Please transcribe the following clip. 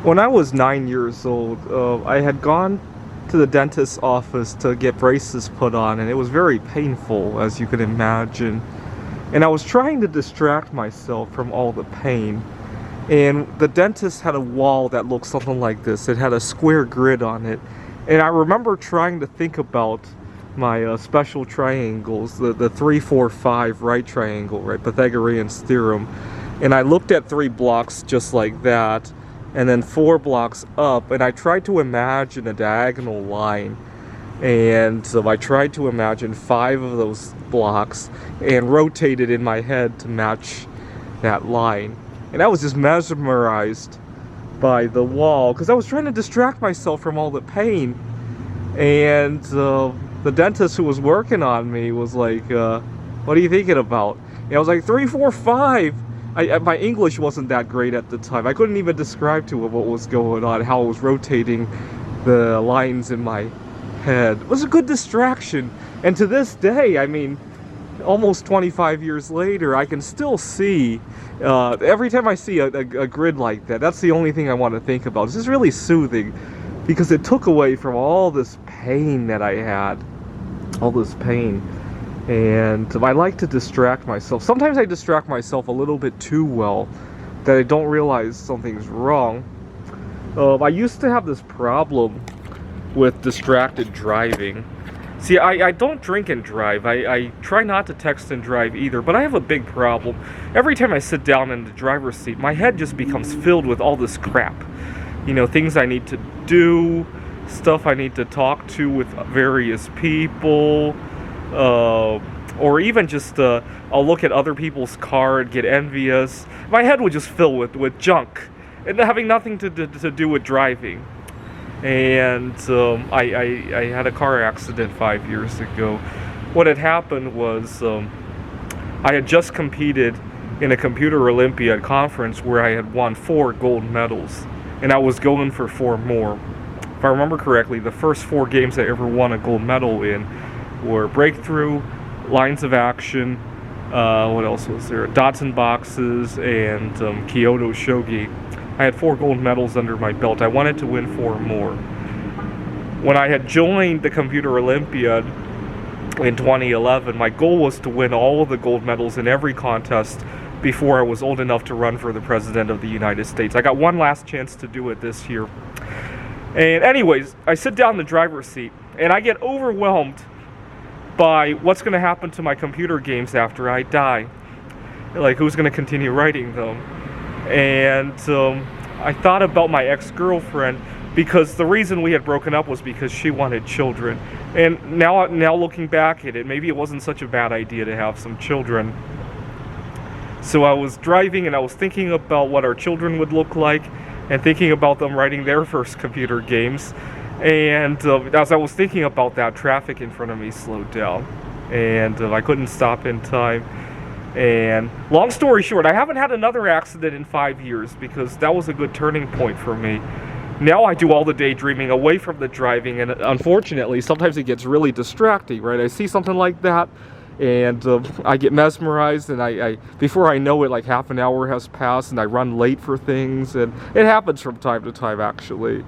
When I was 9 years old, I had gone to the dentist's office to get braces put on, and it was very painful, as you can imagine. And I was trying to distract myself from all the pain. And the dentist had a wall that looked something like this. It had a square grid on it. And I remember trying to think about my special triangles, the 3, 4, 5 right triangle, right, Pythagorean's theorem. And I looked at 3 blocks just like that, and then 4 blocks up, and I tried to imagine a diagonal line. And so I tried to imagine 5 of those blocks and rotated in my head to match that line. And I was just mesmerized by the wall because I was trying to distract myself from all the pain. And the dentist who was working on me was like, what are you thinking about? And I was like, 3, 4, 5. My English wasn't that great at the time. I couldn't even describe to him what was going on, how I was rotating the lines in my head. It was a good distraction. And to this day, I mean, almost 25 years later, I can still see, every time I see a grid like that, that's the only thing I want to think about. It's just really soothing because it took away from all this pain that I had. All this pain. And I like to distract myself. Sometimes I distract myself a little bit too well that I don't realize something's wrong. I used to have this problem with distracted driving. See, I don't drink and drive. I try not to text and drive either, but I have a big problem. Every time I sit down in the driver's seat, my head just becomes filled with all this crap. You know, things I need to do, stuff I need to talk to with various people, or even just I'll look at other people's car and get envious. My head would just fill with junk and having nothing to do with driving. And I had a car accident 5 years ago. What had happened was I had just competed in a Computer Olympiad conference where I had won 4 gold medals, and I was going for 4 more. If I remember correctly, the first 4 games I ever won a gold medal in were Breakthrough, Lines of Action, what else was there? Dots and Boxes, and Kyoto Shogi. I had 4 gold medals under my belt. I wanted to win 4 more. When I had joined the Computer Olympiad in 2011, my goal was to win all of the gold medals in every contest before I was old enough to run for the President of the United States. I got one last chance to do it this year. And anyways, I sit down in the driver's seat, and I get overwhelmed by what's going to happen to my computer games after I die. Like, who's going to continue writing them? And I thought about my ex-girlfriend, because the reason we had broken up was because she wanted children. And now looking back at it, maybe it wasn't such a bad idea to have some children. So I was driving and I was thinking about what our children would look like and thinking about them writing their first computer games. And as I was thinking about that, traffic in front of me slowed down, and I couldn't stop in time. And long story short, I haven't had another accident in 5 years because that was a good turning point for me. Now I do all the daydreaming away from the driving, and unfortunately, sometimes it gets really distracting, right? I see something like that, and I get mesmerized, and I before I know it, like half an hour has passed, and I run late for things, and it happens from time to time, actually.